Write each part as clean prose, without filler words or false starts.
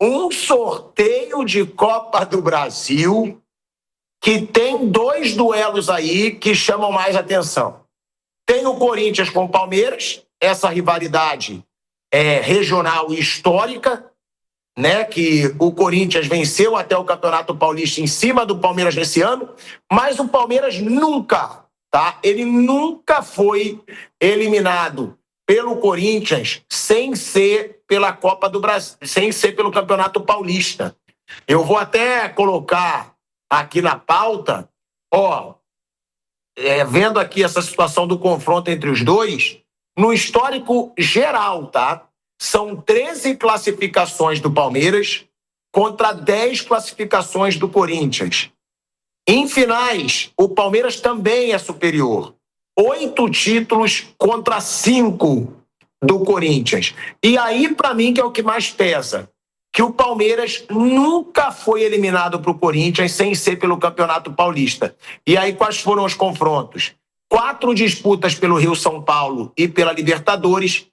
um sorteio de Copa do Brasil que tem 2 duelos aí que chamam mais atenção. Tem o Corinthians com o Palmeiras, essa rivalidade regional e histórica, né, que o Corinthians venceu até o Campeonato Paulista em cima do Palmeiras nesse ano, mas o Palmeiras nunca, tá? Ele nunca foi eliminado pelo Corinthians sem ser pela Copa do Brasil, sem ser pelo Campeonato Paulista. Eu vou até colocar aqui na pauta, vendo aqui essa situação do confronto entre os dois, no histórico geral, tá? São 13 classificações do Palmeiras contra 10 classificações do Corinthians. Em finais, o Palmeiras também é superior. 8 títulos contra 5 do Corinthians. E aí, para mim, que é o que mais pesa, que o Palmeiras nunca foi eliminado para o Corinthians sem ser pelo Campeonato Paulista. E aí, quais foram os confrontos? 4 disputas pelo Rio-São Paulo e pela Libertadores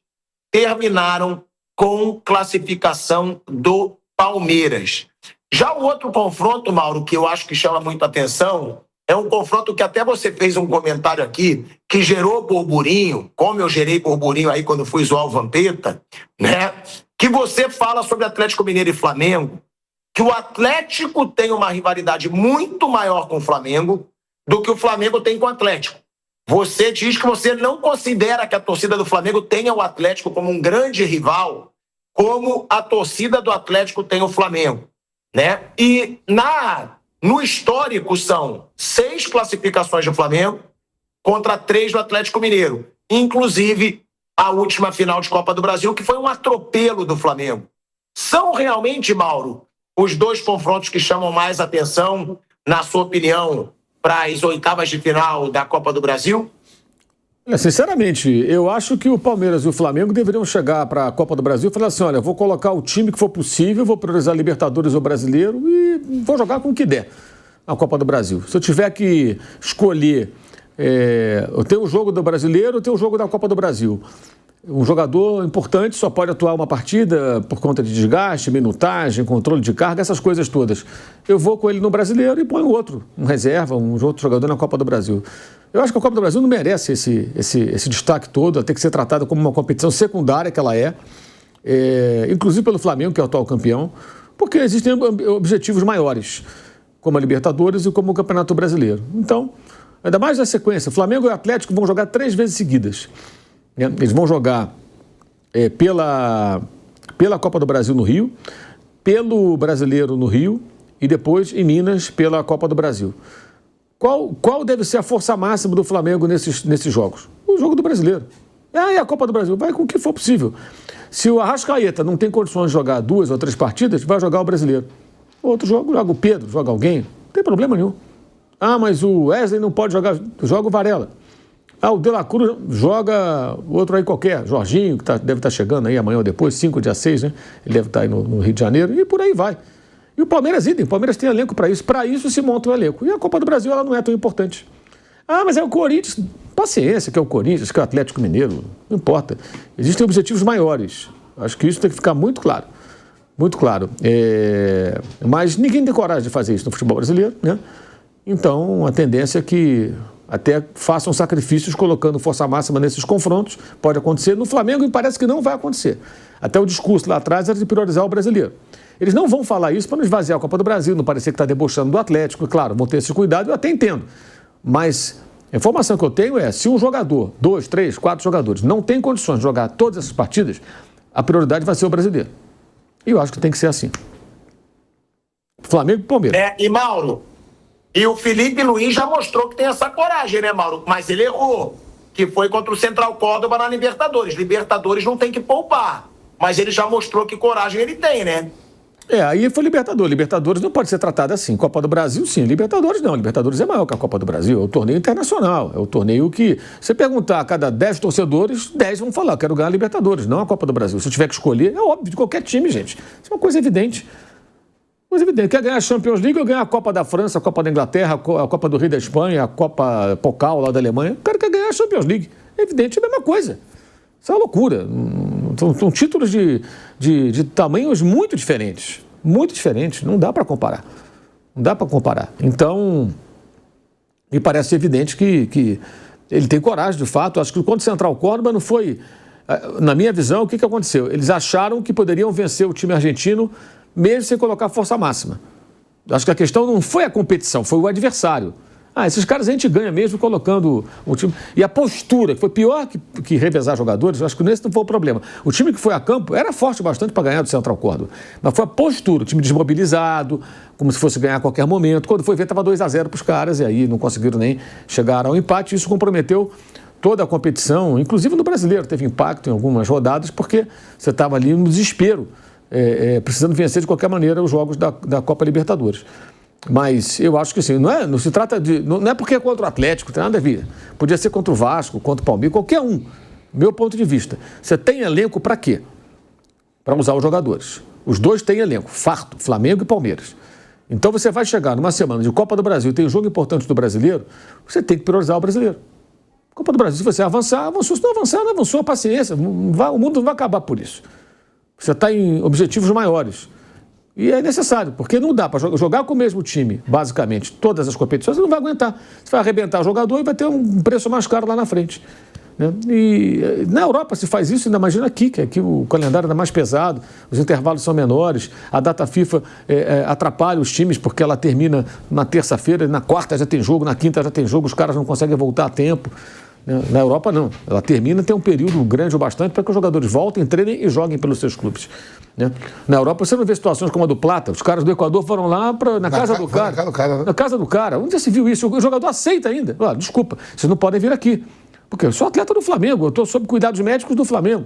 terminaram com classificação do Palmeiras. Já o outro confronto, Mauro, que eu acho que chama muito atenção, é um confronto que até você fez um comentário aqui, que gerou burburinho, como eu gerei burburinho aí quando fui zoar o Vampeta, né? Que você fala sobre Atlético Mineiro e Flamengo, que o Atlético tem uma rivalidade muito maior com o Flamengo do que o Flamengo tem com o Atlético. Você diz que você não considera que a torcida do Flamengo tenha o Atlético como um grande rival, como a torcida do Atlético tem o Flamengo, né? E no histórico são 6 classificações do Flamengo contra 3 do Atlético Mineiro, inclusive a última final de Copa do Brasil, que foi um atropelo do Flamengo. São realmente, Mauro, os 2 confrontos que chamam mais atenção, na sua opinião, para as oitavas de final da Copa do Brasil? Sinceramente, eu acho que o Palmeiras e o Flamengo deveriam chegar para a Copa do Brasil e falar assim, olha, vou colocar o time que for possível, vou priorizar Libertadores ou Brasileiro e vou jogar com o que der na Copa do Brasil. Se eu tiver que escolher, eu tenho o jogo do Brasileiro, eu tenho o jogo da Copa do Brasil. Um jogador importante só pode atuar uma partida por conta de desgaste, minutagem, controle de carga, essas coisas todas. Eu vou com ele no Brasileiro e ponho outro, um reserva, um outro jogador na Copa do Brasil. Eu acho que a Copa do Brasil não merece esse destaque todo, ela tem que ser tratada como uma competição secundária que ela inclusive pelo Flamengo, que é o atual campeão, porque existem objetivos maiores, como a Libertadores e como o Campeonato Brasileiro. Então, ainda mais na sequência, Flamengo e Atlético vão jogar 3 vezes seguidas. Eles vão jogar pela Copa do Brasil no Rio, pelo Brasileiro no Rio e depois em Minas pela Copa do Brasil. Qual deve ser a força máxima do Flamengo nesses jogos? O jogo do Brasileiro. E a Copa do Brasil? Vai com o que for possível. Se o Arrascaeta não tem condições de jogar 2 ou 3 partidas, vai jogar o Brasileiro. Outro jogo, joga o Pedro, joga alguém, não tem problema nenhum. Mas o Wesley não pode jogar, joga o Varela. O De La Cruz joga outro aí qualquer, Jorginho, que deve estar chegando aí amanhã ou depois, 5 dia 6, né? Ele deve estar aí no Rio de Janeiro, e por aí vai. E o Palmeiras o Palmeiras tem elenco para isso se monta o elenco. E a Copa do Brasil, ela não é tão importante. Mas é o Corinthians, paciência, que é o Corinthians, que é o Atlético Mineiro, não importa. Existem objetivos maiores, acho que isso tem que ficar muito claro. Muito claro. Mas ninguém tem coragem de fazer isso no futebol brasileiro, né? Então, a tendência é que até façam sacrifícios colocando força máxima nesses confrontos. Pode acontecer. No Flamengo, me parece que não vai acontecer. Até o discurso lá atrás era de priorizar o brasileiro. Eles não vão falar isso para não esvaziar a Copa do Brasil, não parecer que está debochando do Atlético. Claro, vão ter esse cuidado, eu até entendo. Mas a informação que eu tenho é, se um jogador, 2, 3, 4 jogadores, não tem condições de jogar todas essas partidas, a prioridade vai ser o brasileiro. E eu acho que tem que ser assim. Flamengo e Palmeiras. E Mauro, e o Felipe Luiz já mostrou que tem essa coragem, né, Mauro? Mas ele errou, que foi contra o Central Córdoba na Libertadores. Libertadores não tem que poupar, mas ele já mostrou que coragem ele tem, né? Aí foi Libertadores. Libertadores não pode ser tratada assim. Copa do Brasil, sim. Libertadores não. Libertadores é maior que a Copa do Brasil. É o torneio internacional. É o torneio que, se você perguntar a cada 10 torcedores, 10 vão falar, quero ganhar a Libertadores, não a Copa do Brasil. Se eu tiver que escolher, é óbvio, de qualquer time, gente. Isso é uma coisa evidente. Coisa evidente. Quer ganhar a Champions League ou ganhar a Copa da França, a Copa da Inglaterra, a Copa do Rio da Espanha, a Copa Pokal lá da Alemanha? O cara quer ganhar a Champions League. É evidente, é a mesma coisa. Isso é uma loucura. São títulos de tamanhos muito diferentes. Muito diferentes. Não dá para comparar. Não dá para comparar. Então, me parece evidente que ele tem coragem, de fato. Acho que contra o Central Córdoba não foi... Na minha visão, o que aconteceu? Eles acharam que poderiam vencer o time argentino mesmo sem colocar força máxima. Acho que a questão não foi a competição, foi o adversário. Esses caras a gente ganha mesmo colocando o time... E a postura, que foi pior que revezar jogadores, acho que nesse não foi o problema. O time que foi a campo era forte bastante para ganhar do Central Córdoba. Mas foi a postura, o time desmobilizado, como se fosse ganhar a qualquer momento. Quando foi ver, estava 2-0 para os caras, e aí não conseguiram nem chegar ao empate. Isso comprometeu toda a competição, inclusive no brasileiro. Teve impacto em algumas rodadas, porque você estava ali no desespero, precisando vencer de qualquer maneira os jogos da Copa Libertadores. Mas eu acho que assim, não se trata de... Não é porque é contra o Atlético, tem nada a ver. Podia ser contra o Vasco, contra o Palmeiras, qualquer um. Meu ponto de vista. Você tem elenco para quê? Para usar os jogadores. Os dois têm elenco, farto, Flamengo e Palmeiras. Então você vai chegar numa semana de Copa do Brasil, tem um jogo importante do brasileiro, você tem que priorizar o brasileiro. Copa do Brasil, se você avançar, avançou. Se não avançar, não avançou, paciência. O mundo não vai acabar por isso. Você está em objetivos maiores. E é necessário, porque não dá para jogar com o mesmo time, basicamente, todas as competições, você não vai aguentar. Você vai arrebentar o jogador e vai ter um preço mais caro lá na frente. Né? E na Europa se faz isso, ainda imagina aqui, que aqui o calendário é mais pesado, os intervalos são menores, a data FIFA atrapalha os times, porque ela termina na terça-feira, na quarta já tem jogo, na quinta já tem jogo, os caras não conseguem voltar a tempo. Na Europa, não. Ela termina, tem um período grande o bastante para que os jogadores voltem, treinem e joguem pelos seus clubes. Né? Na Europa, você não vê situações como a do Plata. Os caras do Equador foram lá na casa do cara. Na casa do cara. Onde já se viu isso? O jogador aceita ainda. Desculpa, vocês não podem vir aqui. Porque eu sou atleta do Flamengo, eu estou sob cuidados médicos do Flamengo.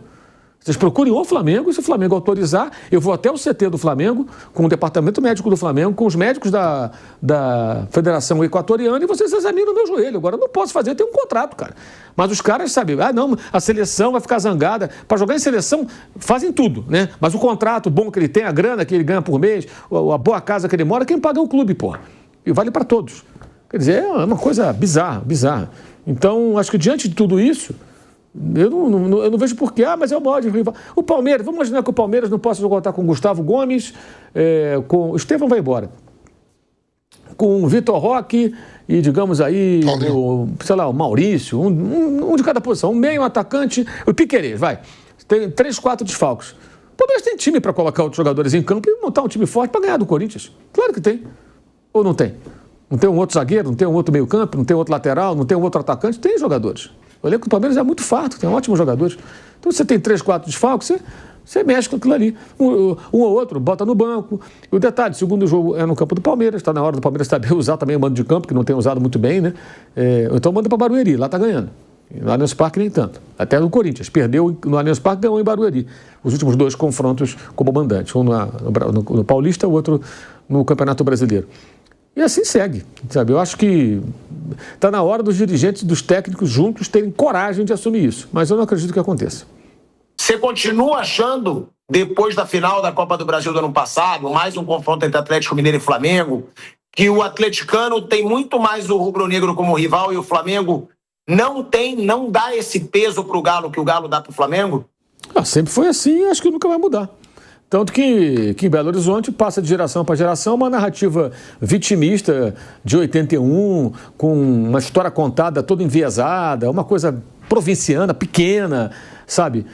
Vocês procurem o Flamengo, e se o Flamengo autorizar, eu vou até o CT do Flamengo, com o departamento médico do Flamengo, com os médicos da Federação Equatoriana, e vocês examinam o meu joelho. Agora, eu não posso fazer, eu tenho um contrato, cara. Mas os caras sabem, não, a seleção vai ficar zangada. Para jogar em seleção, fazem tudo, né? Mas o contrato bom que ele tem, a grana que ele ganha por mês, a boa casa que ele mora, quem paga é o clube, pô. E vale para todos. Quer dizer, é uma coisa bizarra. Então, acho que diante de tudo isso, eu não vejo porquê. Mas é o maior de rival. O Palmeiras, vamos imaginar que o Palmeiras não possa contar com o Gustavo Gomes, com o Estevão vai embora, com o Vitor Roque e, digamos aí, o Maurício, um de cada posição, um meio, um atacante, o Piquerez, vai. Tem 3, 4 desfalques. O Palmeiras tem time para colocar outros jogadores em campo e montar um time forte para ganhar do Corinthians. Claro que tem. Ou não tem? Não tem um outro zagueiro, não tem um outro meio campo, não tem outro lateral, não tem um outro atacante? Tem jogadores. O elenco do Palmeiras é muito farto, tem ótimos jogadores. Então, você tem 3, 4 desfalques, você mexe com aquilo ali. Um ou outro, bota no banco. E o detalhe, segundo jogo é no campo do Palmeiras, está na hora do Palmeiras saber usar também o mando de campo, que não tem usado muito bem, né? Então manda para Barueri, lá está ganhando. No Allianz Parque nem tanto. Até no Corinthians, perdeu no Allianz Parque, ganhou em Barueri. Os últimos 2 confrontos como mandante, um no Paulista, o outro no Campeonato Brasileiro. E assim segue, sabe? Eu acho que está na hora dos dirigentes e dos técnicos juntos terem coragem de assumir isso. Mas eu não acredito que aconteça. Você continua achando, depois da final da Copa do Brasil do ano passado, mais um confronto entre Atlético Mineiro e Flamengo, que o atleticano tem muito mais o rubro-negro como rival e o Flamengo não dá esse peso para o Galo que o Galo dá para o Flamengo? Sempre foi assim e acho que nunca vai mudar. Tanto que em Belo Horizonte passa de geração para geração uma narrativa vitimista de 81, com uma história contada toda enviesada, uma coisa provinciana, pequena, sabe?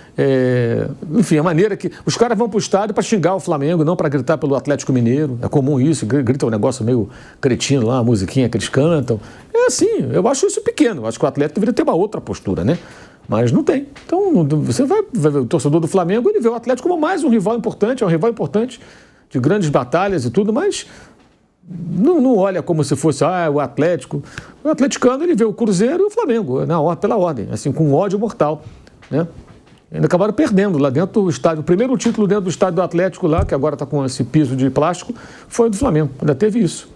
Enfim, a maneira que... Os caras vão para o estádio para xingar o Flamengo, não para gritar pelo Atlético Mineiro. É comum isso, grita um negócio meio cretino lá, a musiquinha que eles cantam. É assim, eu acho isso pequeno. Eu acho que o Atlético deveria ter uma outra postura, né? Mas não tem. Então, você vai ver o torcedor do Flamengo, ele vê o Atlético como mais um rival importante, é um rival importante, de grandes batalhas e tudo, mas não olha como se fosse o Atlético. O atleticano, ele vê o Cruzeiro e o Flamengo, pela ordem, assim, com ódio mortal, né? Ainda acabaram perdendo lá dentro do estádio. O primeiro título dentro do estádio do Atlético lá, que agora está com esse piso de plástico, foi do Flamengo. Ainda teve isso.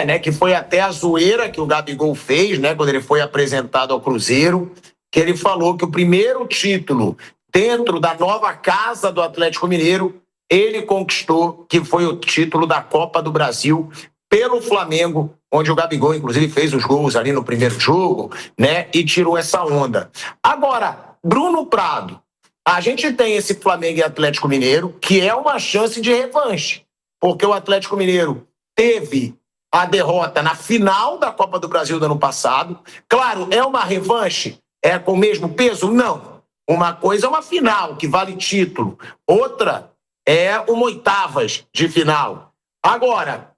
Né, que foi até a zoeira que o Gabigol fez, né, quando ele foi apresentado ao Cruzeiro, que ele falou que o primeiro título dentro da nova casa do Atlético Mineiro, ele conquistou, que foi o título da Copa do Brasil pelo Flamengo, onde o Gabigol, inclusive, fez os gols ali no primeiro jogo, né, e tirou essa onda. Agora, Bruno Prado, A gente tem esse Flamengo e Atlético Mineiro, que é uma chance de revanche, porque o Atlético Mineiro teve a derrota na final da Copa do Brasil do ano passado. Claro, é uma revanche? É com o mesmo peso? Não. Uma coisa é uma final, que vale título. Outra é uma oitavas de final. Agora,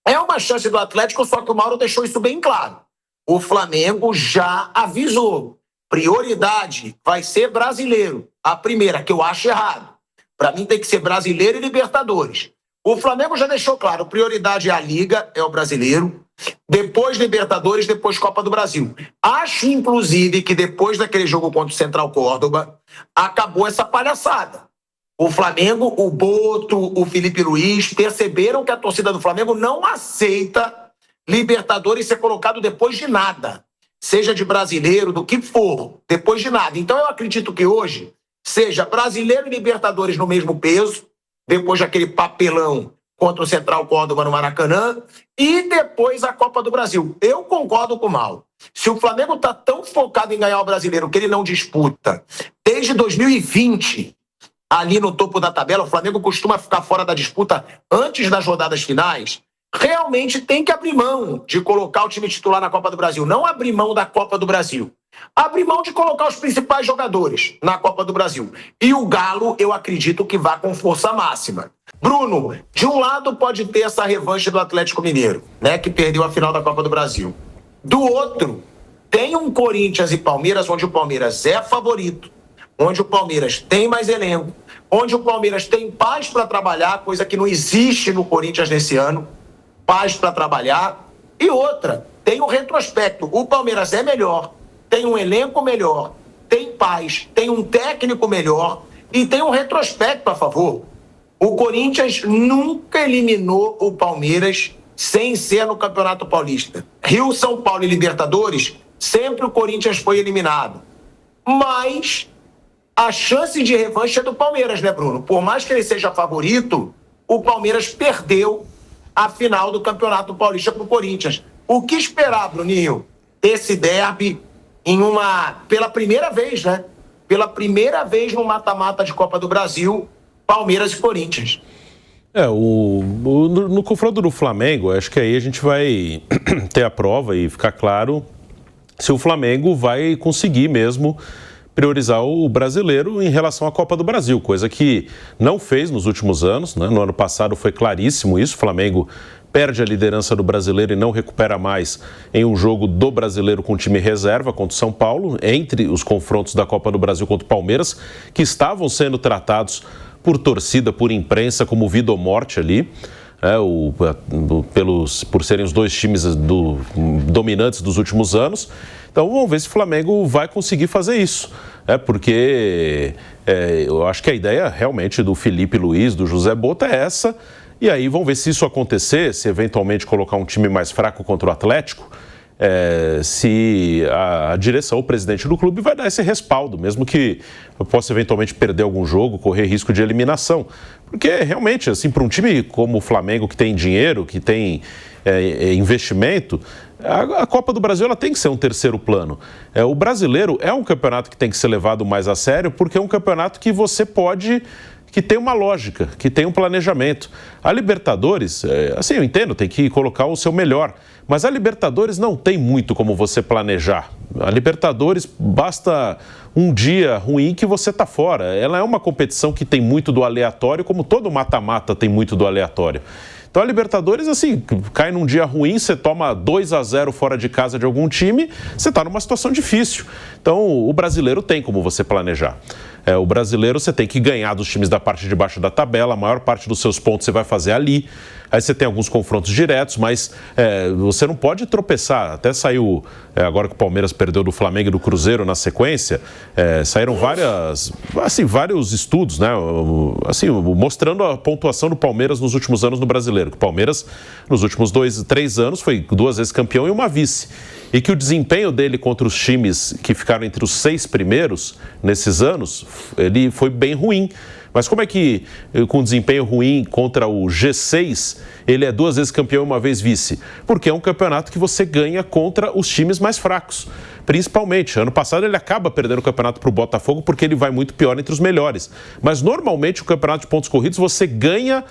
é uma chance do Atlético, só que o Mauro deixou isso bem claro. O Flamengo já avisou. Prioridade vai ser brasileiro. A primeira, que eu acho errado. Para mim tem que ser brasileiro e Libertadores. O Flamengo já deixou claro, prioridade é a Liga, é o brasileiro. Depois Libertadores, depois Copa do Brasil. Acho, inclusive, que depois daquele jogo contra o Central Córdoba, acabou essa palhaçada. O Flamengo, o Boto, o Felipe Luiz perceberam que a torcida do Flamengo não aceita Libertadores ser colocado depois de nada. Seja de brasileiro, do que for, depois de nada. Então eu acredito que hoje seja brasileiro e Libertadores no mesmo peso, depois daquele papelão contra o Central Córdoba no Maracanã, e depois a Copa do Brasil. Eu concordo com o Mauro. Se o Flamengo está tão focado em ganhar o brasileiro que ele não disputa desde 2020, ali no topo da tabela, o Flamengo costuma ficar fora da disputa antes das rodadas finais, realmente tem que abrir mão de colocar o time titular na Copa do Brasil. Não abrir mão da Copa do Brasil. Abrir mão de colocar os principais jogadores na Copa do Brasil. E o Galo, eu acredito que vá com força máxima. Bruno, de um lado pode ter essa revanche do Atlético Mineiro, né, que perdeu a final da Copa do Brasil. Do outro, tem um Corinthians e Palmeiras, onde o Palmeiras é favorito, onde o Palmeiras tem mais elenco, onde o Palmeiras tem paz para trabalhar, coisa que não existe no Corinthians nesse ano, paz para trabalhar. E outra, tem um retrospecto, o Palmeiras é melhor, tem um elenco melhor, tem paz, tem um técnico melhor e tem um retrospecto a favor. O Corinthians nunca eliminou o Palmeiras sem ser no Campeonato Paulista. Rio, São Paulo e Libertadores, sempre o Corinthians foi eliminado. Mas a chance de revanche é do Palmeiras, né, Bruno? Por mais que ele seja favorito, o Palmeiras perdeu a final do Campeonato Paulista para o Corinthians. O que esperar, Bruninho? Esse derby pela primeira vez, né? Pela primeira vez no mata-mata de Copa do Brasil, Palmeiras e Corinthians. No confronto do Flamengo, acho que aí a gente vai ter a prova e ficar claro se o Flamengo vai conseguir mesmo priorizar o brasileiro em relação à Copa do Brasil, coisa que não fez nos últimos anos, né? No ano passado foi claríssimo isso, o Flamengo perde a liderança do brasileiro e não recupera mais em um jogo do brasileiro com time reserva contra o São Paulo, entre os confrontos da Copa do Brasil contra o Palmeiras, que estavam sendo tratados por torcida, por imprensa, como vida ou morte ali, por serem os dois times dominantes dos últimos anos. Então vamos ver se o Flamengo vai conseguir fazer isso, porque eu acho que a ideia realmente do Felipe Luiz, do José Bota é essa. E aí vamos ver se isso acontecer, se eventualmente colocar um time mais fraco contra o Atlético, se a direção, o presidente do clube vai dar esse respaldo, mesmo que eu possa eventualmente perder algum jogo, correr risco de eliminação. Porque realmente, assim, para um time como o Flamengo, que tem dinheiro, que tem investimento, a Copa do Brasil ela tem que ser um terceiro plano. O brasileiro é um campeonato que tem que ser levado mais a sério, porque é um campeonato que você pode... que tem uma lógica, que tem um planejamento. A Libertadores, assim, eu entendo, tem que colocar o seu melhor, mas a Libertadores não tem muito como você planejar. A Libertadores, basta um dia ruim que você está fora. Ela é uma competição que tem muito do aleatório, como todo mata-mata tem muito do aleatório. Então a Libertadores, assim, cai num dia ruim, você toma 2-0 fora de casa de algum time, você está numa situação difícil. Então o brasileiro tem como você planejar. O brasileiro você tem que ganhar dos times da parte de baixo da tabela, a maior parte dos seus pontos você vai fazer ali. Aí você tem alguns confrontos diretos, mas você não pode tropeçar. Até saiu, agora que o Palmeiras perdeu do Flamengo e do Cruzeiro na sequência, saíram vários estudos, né? Assim, mostrando a pontuação do Palmeiras nos últimos anos no Brasileiro. Que o Palmeiras, nos últimos 3 anos, foi 2 vezes campeão e uma vice. E que o desempenho dele contra os times que ficaram entre os 6 primeiros nesses anos, ele foi bem ruim. Mas como é que, com desempenho ruim contra o G6, ele é 2 vezes campeão e uma vez vice? Porque é um campeonato que você ganha contra os times mais fracos. principalmente. Ano passado ele acaba perdendo o campeonato para o Botafogo porque ele vai muito pior entre os melhores. Mas normalmente o campeonato de pontos corridos você ganha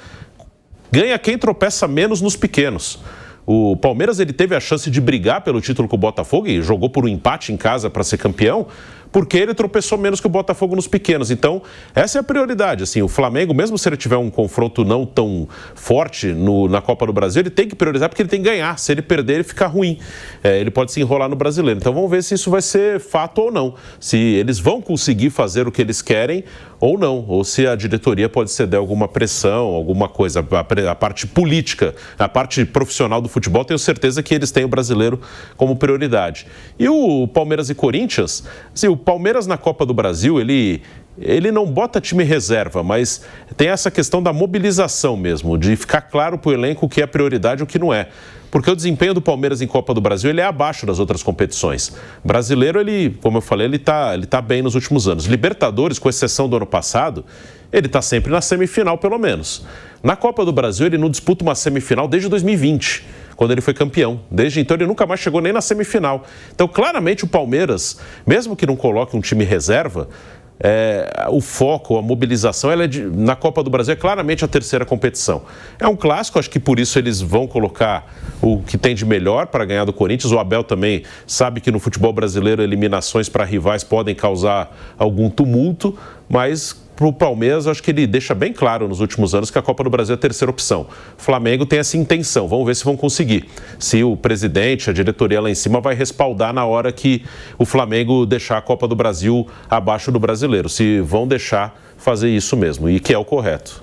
quem tropeça menos nos pequenos. O Palmeiras ele teve a chance de brigar pelo título com o Botafogo e jogou por um empate em casa para ser campeão, porque ele tropeçou menos que o Botafogo nos pequenos. Então, essa é a prioridade. Assim, o Flamengo, mesmo se ele tiver um confronto não tão forte na Copa do Brasil, ele tem que priorizar porque ele tem que ganhar. Se ele perder, ele fica ruim. Ele pode se enrolar no Brasileiro. Então, vamos ver se isso vai ser fato ou não. Se eles vão conseguir fazer o que eles querem ou não. Ou se a diretoria pode ceder alguma pressão, alguma coisa. A parte política, a parte profissional do futebol, tenho certeza que eles têm o Brasileiro como prioridade. E o Palmeiras e Corinthians, assim, o Palmeiras na Copa do Brasil, ele não bota time reserva, mas tem essa questão da mobilização mesmo, de ficar claro para o elenco o que é prioridade e o que não é. Porque o desempenho do Palmeiras em Copa do Brasil, ele é abaixo das outras competições. Brasileiro, como eu falei, ele tá bem nos últimos anos. Libertadores, com exceção do ano passado, ele está sempre na semifinal, pelo menos. Na Copa do Brasil, ele não disputa uma semifinal desde 2020, quando ele foi campeão. Desde então, ele nunca mais chegou nem na semifinal. Então, claramente, o Palmeiras, mesmo que não coloque um time reserva, o foco, a mobilização, na Copa do Brasil é claramente a terceira competição. É um clássico, acho que por isso eles vão colocar o que tem de melhor para ganhar do Corinthians. O Abel também sabe que no futebol brasileiro eliminações para rivais podem causar algum tumulto, mas para o Palmeiras, acho que ele deixa bem claro nos últimos anos que a Copa do Brasil é a terceira opção. O Flamengo tem essa intenção, vamos ver se vão conseguir. Se o presidente, a diretoria lá em cima vai respaldar na hora que o Flamengo deixar a Copa do Brasil abaixo do Brasileiro. Se vão deixar fazer isso mesmo, e que é o correto.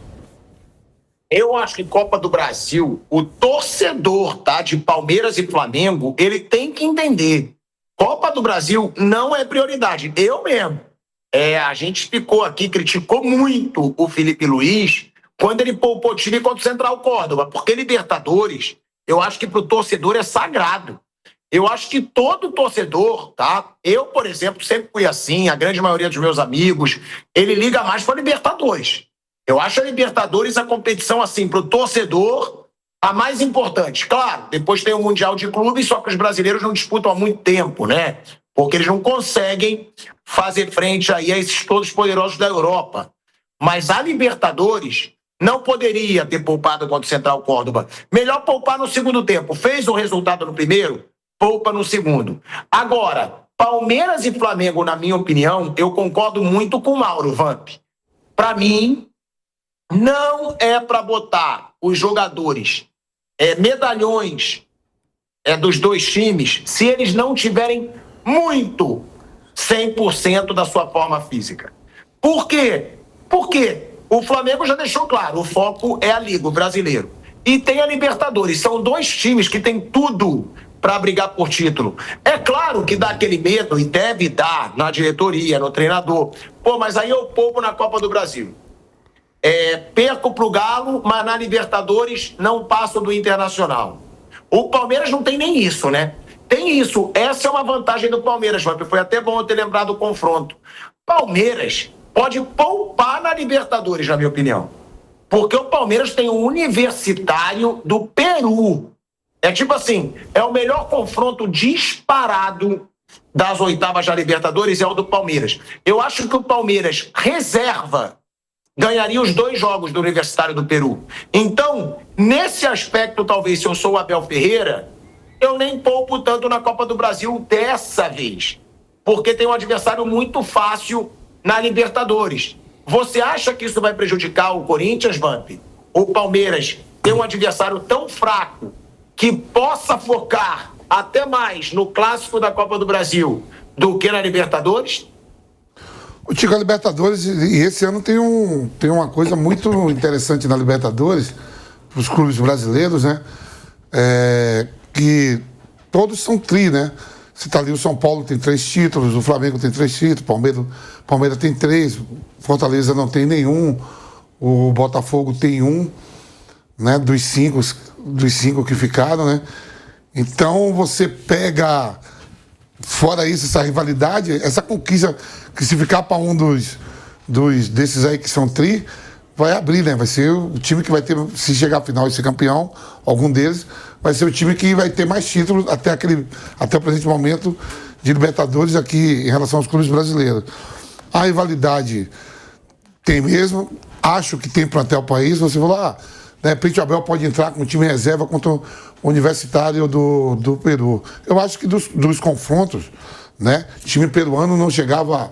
Eu acho que Copa do Brasil, o torcedor, de Palmeiras e Flamengo, ele tem que entender. Copa do Brasil não é prioridade. Eu mesmo. A gente ficou aqui, criticou muito o Felipe Luiz quando ele poupou o time contra o Central Córdoba, porque Libertadores, eu acho que para o torcedor é sagrado. Eu acho que todo torcedor, eu, por exemplo, sempre fui assim, a grande maioria dos meus amigos, ele liga mais para Libertadores. Eu acho a Libertadores a competição, assim, para o torcedor, a mais importante. Claro, depois tem o Mundial de Clubes, só que os brasileiros não disputam há muito tempo, né? Porque eles não conseguem fazer frente aí a esses todos poderosos da Europa. Mas a Libertadores não poderia ter poupado contra o Central Córdoba. Melhor poupar no segundo tempo. Fez o resultado no primeiro, poupa no segundo. Agora, Palmeiras e Flamengo, na minha opinião, eu concordo muito com o Mauro Vamp. Para mim, não é para botar os jogadores medalhões dos dois times se eles não tiverem muito 100% da sua forma física. Por quê? Porque o Flamengo já deixou claro, o foco é a Liga, o brasileiro. E tem a Libertadores. São dois times que têm tudo para brigar por título. É claro que dá aquele medo, e deve dar na diretoria, no treinador. Mas aí eu poupo na Copa do Brasil. Perco pro Galo, mas na Libertadores não passo do Internacional. O Palmeiras não tem nem isso, né? Tem isso. Essa é uma vantagem do Palmeiras, Vamp. Foi até bom eu ter lembrado o confronto. Palmeiras pode poupar na Libertadores, na minha opinião. Porque o Palmeiras tem um Universitário do Peru. É tipo assim, é o melhor confronto disparado das oitavas da Libertadores, é o do Palmeiras. Eu acho que o Palmeiras reserva ganharia os 2 jogos do Universitário do Peru. Então, nesse aspecto, talvez, se eu sou o Abel Ferreira, eu nem poupo tanto na Copa do Brasil dessa vez. Porque tem um adversário muito fácil na Libertadores. Você acha que isso vai prejudicar o Corinthians, Vamp? O Palmeiras tem um adversário tão fraco que possa focar até mais no clássico da Copa do Brasil do que na Libertadores? O Tico, a Libertadores, e esse ano tem uma coisa muito interessante na Libertadores, para os clubes brasileiros, né? Que todos são tri, né? Você tá ali, o São Paulo tem 3 títulos, o Flamengo tem 3 títulos, Palmeiras tem 3, Fortaleza não tem nenhum, o Botafogo tem 1, né? Dos 5 que ficaram, né? Então você pega, fora isso, essa rivalidade, essa conquista, que se ficar para um desses aí que são tri, vai abrir, né? Vai ser o time que vai ter, se chegar à final e ser campeão, algum deles, vai ser o time que vai ter mais títulos até o presente momento de Libertadores aqui em relação aos clubes brasileiros. A rivalidade tem mesmo, acho que tem plantel para isso. Você falou, de repente o Abel pode entrar com um time reserva contra o Universitário do Peru. Eu acho que dos confrontos, né, o time peruano não chegava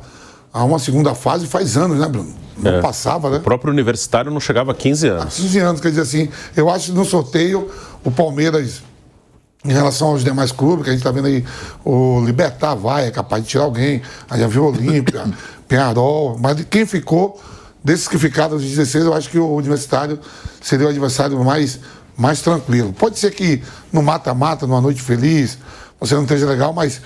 a uma segunda fase faz anos, né, Bruno? Não passava, né? O próprio Universitário não chegava a 15 anos. Há 15 anos, quer dizer assim, eu acho que no sorteio o Palmeiras, em relação aos demais clubes, que a gente está vendo aí, o Libertad é capaz de tirar alguém, aí já viu Olímpia, Peñarol, mas quem ficou, desses que ficaram dos 16, eu acho que o Universitário seria o adversário mais tranquilo. Pode ser que no mata-mata, numa noite feliz, você não esteja legal, mas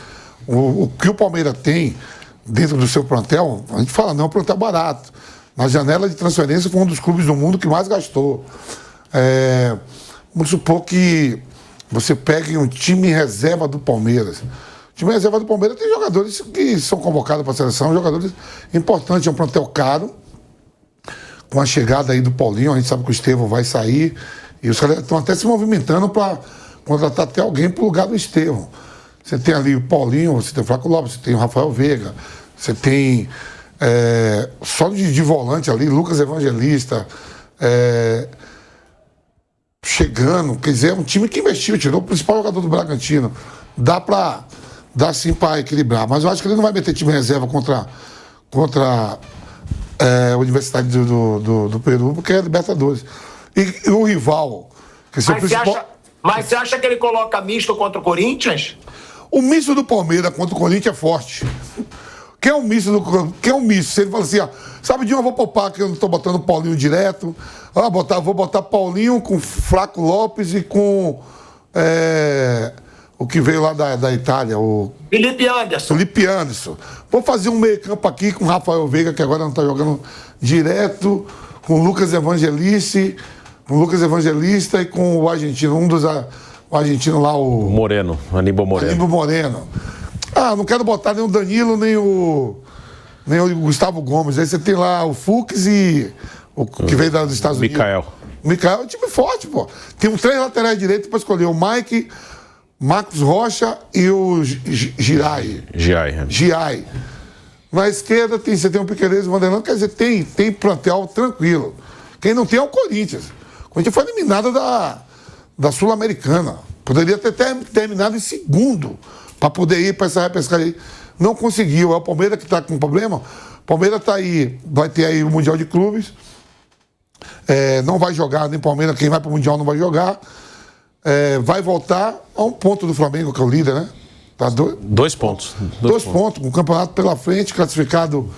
o que o Palmeiras tem dentro do seu plantel, a gente fala, não é um plantel barato. Na janela de transferência foi um dos clubes do mundo que mais gastou. Vamos supor que você pegue um time reserva do Palmeiras. O time reserva do Palmeiras tem jogadores que são convocados para a seleção, jogadores importantes, é um plantel caro. Com a chegada aí do Paulinho, a gente sabe que o Estevão vai sair, e os caras estão até se movimentando para contratar até alguém para o lugar do Estevão. Você tem ali o Paulinho, você tem o Flaco Lopes, você tem o Rafael Veiga, você tem só de volante ali, Lucas Evangelista, chegando, quer dizer, é um time que investiu, tirou o principal jogador do Bragantino. Dá sim para equilibrar, mas eu acho que ele não vai meter time reserva contra a Universidade do Peru, porque é Libertadores. E o rival, que é o principal... Mas você acha que ele coloca misto contra o Corinthians? O misto do Palmeiras contra o Corinthians é forte. Quem é o misto? Se ele fala assim, sabe de uma, eu vou poupar, que eu não estou botando o Paulinho direto. Vou botar Paulinho com Flaco Lopes e com o que veio lá da Itália, o Felipe Anderson. Felipe Anderson. Vou fazer um meio-campo aqui com o Rafael Veiga, que agora não está jogando direto, com o Lucas Evangelista e com o argentino, o argentino lá, o Moreno, Aníbal Moreno. Não quero botar nem o Danilo, nem o Gustavo Gomes. Aí você tem lá o Fux e o que veio dos Estados Unidos. Mikael é um time forte, pô. Tem 3 laterais direitos para escolher: o Mike, Marcos Rocha e o Giai. Na esquerda você tem o Piquerez e o Vanderlan, quer dizer, tem plantel tranquilo. Quem não tem é o Corinthians. O Corinthians foi eliminado da Sul-Americana. Poderia ter terminado em segundo para poder ir para essa repescagem. Não conseguiu. É o Palmeiras que está com problema. O Palmeiras está aí, vai ter aí o Mundial de Clubes. Não vai jogar, nem Palmeiras, quem vai para o Mundial não vai jogar. Vai voltar a um ponto do Flamengo, que é o líder, né? Tá 2 pontos. 2 pontos, com o campeonato pela frente, classificado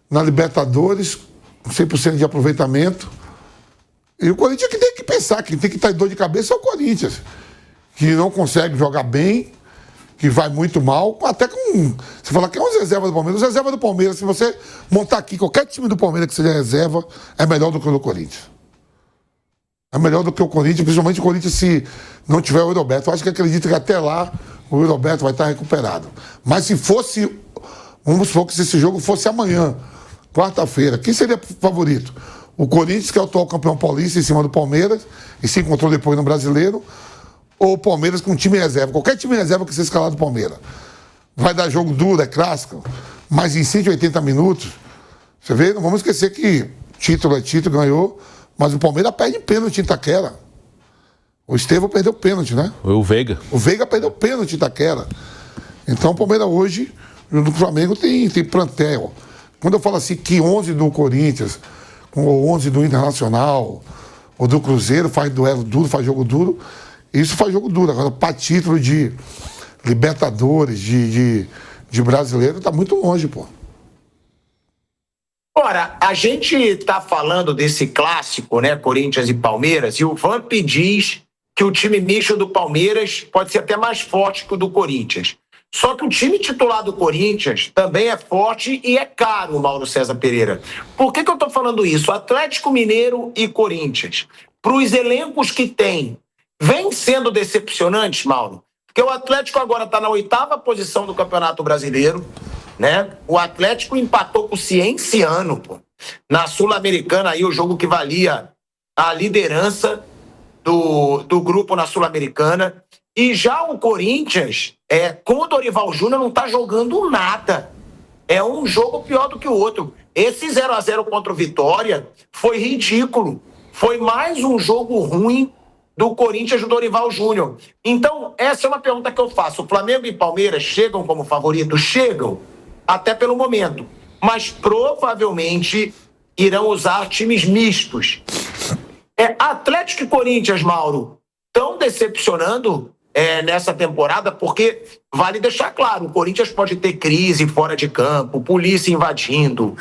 na Libertadores, com 100% de aproveitamento. E o Corinthians que tem que pensar, quem tem que estar em dor de cabeça é o Corinthians, que não consegue jogar bem, que vai muito mal, até com... Você fala que é uma reserva do Palmeiras. Os reservas do Palmeiras, se você montar aqui qualquer time do Palmeiras que seja reserva, é melhor do que o do Corinthians. É melhor do que o Corinthians, principalmente o Corinthians se não tiver o Roberto. Eu acho que acredito que até lá o Roberto vai estar recuperado. Mas se fosse... Vamos supor que se esse jogo fosse amanhã, quarta-feira, quem seria favorito? O Corinthians, que é o atual campeão paulista, em cima do Palmeiras, e se encontrou depois no Brasileiro, ou o Palmeiras com time reserva? Qualquer time reserva que seja escalado do Palmeiras. Vai dar jogo duro, é clássico, mas em 180 minutos, você vê, não vamos esquecer que título é título, ganhou, mas o Palmeiras perde pênalti em Itaquera. O Estevão perdeu pênalti, né? O Veiga. O Veiga perdeu pênalti em Itaquera. Então o Palmeiras hoje, no Flamengo, tem plantel. Quando eu falo assim que 11 do Corinthians, ou 11 do Internacional, ou do Cruzeiro faz duelo duro, faz jogo duro, isso faz jogo duro. Agora, para título de Libertadores, de brasileiro, tá muito longe, pô. Ora, a gente está falando desse clássico, né, Corinthians e Palmeiras, e o Vamp diz que o time misto do Palmeiras pode ser até mais forte que o do Corinthians. Só que o time titular do Corinthians também é forte e é caro, Mauro César Pereira. Por que eu estou falando isso? Atlético Mineiro e Corinthians, para os elencos que tem, vem sendo decepcionantes, Mauro? Porque o Atlético agora está na 8ª posição do Campeonato Brasileiro, né? O Atlético empatou com o Cienciano, pô. Na Sul-Americana, aí o jogo que valia a liderança do grupo na Sul-Americana. E já o Corinthians, com o Dorival Júnior, não está jogando nada. É um jogo pior do que o outro. Esse 0-0 contra o Vitória foi ridículo. Foi mais um jogo ruim do Corinthians do Dorival Júnior. Então, essa é uma pergunta que eu faço. O Flamengo e Palmeiras chegam como favoritos? Chegam, até pelo momento. Mas provavelmente irão usar times mistos. Atlético e Corinthians, Mauro, estão decepcionando nessa temporada, porque vale deixar claro, o Corinthians pode ter crise fora de campo, polícia invadindo,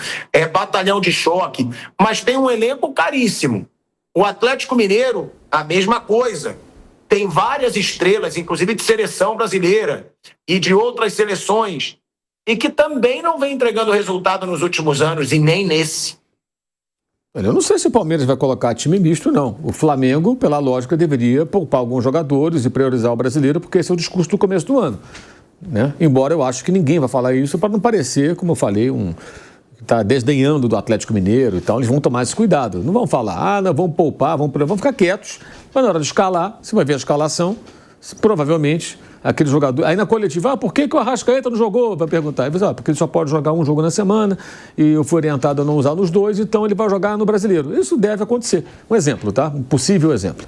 batalhão de choque, mas tem um elenco caríssimo. O Atlético Mineiro, a mesma coisa. Tem várias estrelas, inclusive de seleção brasileira e de outras seleções, e que também não vem entregando resultado nos últimos anos, e nem nesse. Eu não sei se o Palmeiras vai colocar time misto, não. O Flamengo, pela lógica, deveria poupar alguns jogadores e priorizar o brasileiro, porque esse é o discurso do começo do ano, né? Embora eu acho que ninguém vai falar isso para não parecer, como eu falei, está desdenhando do Atlético Mineiro e tal. Eles vão tomar esse cuidado. Não vão falar, não, vamos poupar, vão ficar quietos. Mas na hora de escalar, você vai ver a escalação, provavelmente aquele jogador... Aí na coletiva, por que o Arrascaeta não jogou? Vai perguntar. Aí você, porque ele só pode jogar um jogo na semana e eu fui orientado a não usar nos dois, então ele vai jogar no Brasileiro. Isso deve acontecer. Um exemplo, tá? Um possível exemplo.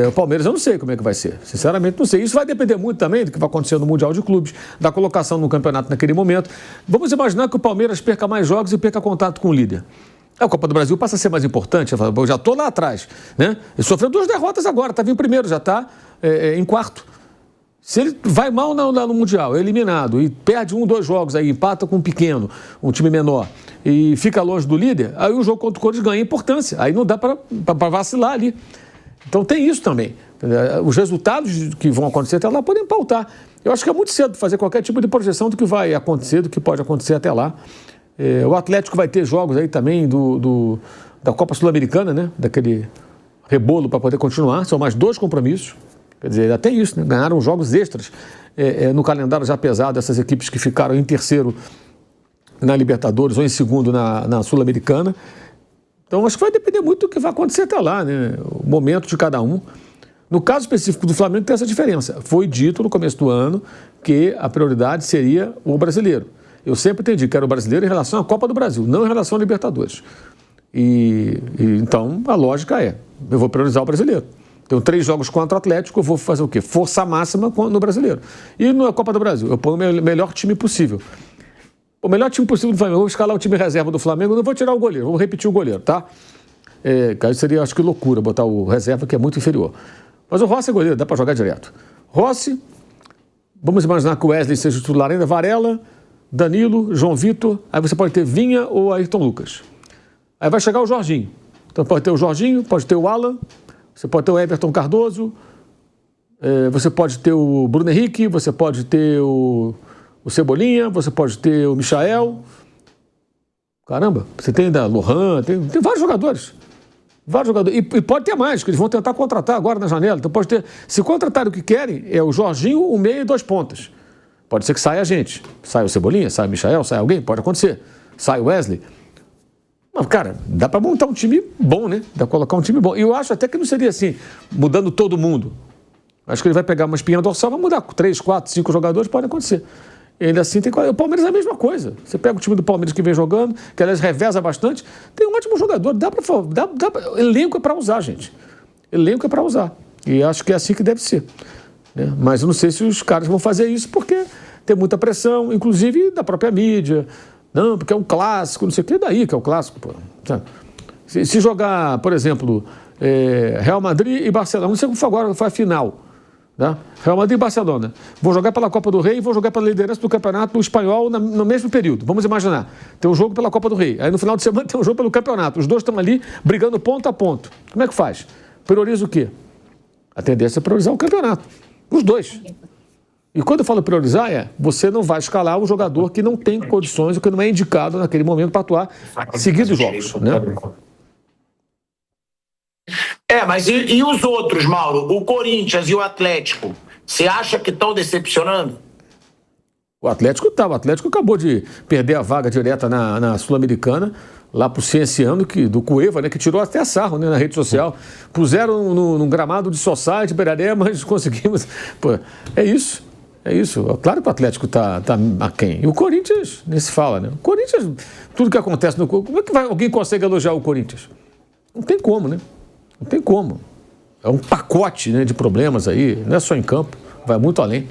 O Palmeiras eu não sei como é que vai ser. Sinceramente não sei. Isso vai depender muito também do que vai acontecer no Mundial de Clubes, da colocação no campeonato naquele momento. Vamos imaginar que o Palmeiras perca mais jogos e perca contato com o líder. A Copa do Brasil passa a ser mais importante. Eu já estou lá atrás, né? Ele sofreu 2 derrotas agora, estava em primeiro, já está em quarto. Se ele vai mal no Mundial, é eliminado, e perde 1, 2 jogos, aí empata com um pequeno, um time menor, e fica longe do líder, aí o jogo contra o Corinthians ganha importância. Aí não dá para vacilar ali. Então tem isso também. Os resultados que vão acontecer até lá podem pautar. Eu acho que é muito cedo fazer qualquer tipo de projeção do que vai acontecer, do que pode acontecer até lá. O Atlético vai ter jogos aí também da Copa Sul-Americana, né? Daquele rebolo para poder continuar. São mais 2 compromissos. Quer dizer, até isso, né? Ganharam jogos extras no calendário já pesado, essas equipes que ficaram em terceiro na Libertadores ou em segundo na Sul-Americana. Então, acho que vai depender muito do que vai acontecer até lá, né? O momento de cada um. No caso específico do Flamengo, tem essa diferença. Foi dito no começo do ano que a prioridade seria o brasileiro. Eu sempre entendi que era o brasileiro em relação à Copa do Brasil, não em relação à Libertadores. Então, a lógica eu vou priorizar o brasileiro. Tenho 3 jogos contra o Atlético, eu vou fazer o quê? Força máxima no brasileiro. E na Copa do Brasil, eu ponho o melhor time possível. O melhor time possível do Flamengo. Eu vou escalar o time reserva do Flamengo, não vou tirar o goleiro, vou repetir o goleiro, tá? Seria, acho que loucura botar o reserva, que é muito inferior. Mas o Rossi é goleiro, dá para jogar direto. Rossi, vamos imaginar que o Wesley seja titular ainda, Varela, Danilo, João Vitor, aí você pode ter Vinha ou Ayrton Lucas. Aí vai chegar o Jorginho. Então pode ter o Jorginho, pode ter o Alan, você pode ter o Everton Cardoso, você pode ter o Bruno Henrique, você pode ter o Cebolinha, você pode ter o Michael. Caramba, você tem ainda Lohan, tem vários jogadores. Vários jogadores. E pode ter mais, que eles vão tentar contratar agora na janela. Então pode ter. Se contratarem o que querem, é o Jorginho, o meia e 2 pontas. Pode ser que saia a gente. Sai o Cebolinha, sai o Michael, sai alguém, pode acontecer. Sai o Wesley. Mas, cara, dá para montar um time bom, né? Dá para colocar um time bom. E eu acho até que não seria assim, mudando todo mundo. Acho que ele vai pegar uma espinha dorsal, vai mudar 3, 4, 5 jogadores, pode acontecer. E ainda assim, o Palmeiras é a mesma coisa. Você pega o time do Palmeiras que vem jogando, que aliás reveza bastante, tem um ótimo jogador, elenco é para usar, gente. Elenco é para usar. E acho que é assim que deve ser. Né? Mas eu não sei se os caras vão fazer isso, porque tem muita pressão, inclusive da própria mídia. Não, porque é um clássico, não sei o que, daí que é o clássico, pô. Se jogar, por exemplo, Real Madrid e Barcelona, não sei como foi agora, foi a final. Tá? Real Madrid e Barcelona. Vou jogar pela Copa do Rei e vou jogar pela liderança do Campeonato Espanhol no mesmo período. Vamos imaginar. Tem um jogo pela Copa do Rei. Aí no final de semana tem um jogo pelo Campeonato. Os dois estão ali brigando ponto a ponto. Como é que faz? Prioriza o quê? A tendência é priorizar o campeonato. Os dois. E quando eu falo priorizar, você não vai escalar um jogador que não tem condições ou que não é indicado naquele momento para atuar seguidos jogos, né? Mas e os outros, Mauro? O Corinthians e o Atlético, você acha que estão decepcionando? O Atlético acabou de perder a vaga direta na Sul-Americana, lá pro Cienciano, do Cueva, né, que tirou até sarro, né, na rede social. Puseram num gramado de Society, Beraré, mas conseguimos. Pô, é isso. É isso. Claro que o Atlético tá aquém. E o Corinthians, nem se fala, né? O Corinthians, tudo que acontece no Corinthians, como é que alguém consegue elogiar o Corinthians? Não tem como, né? Não tem como. É um pacote, né, de problemas aí, não é só em campo, vai muito além.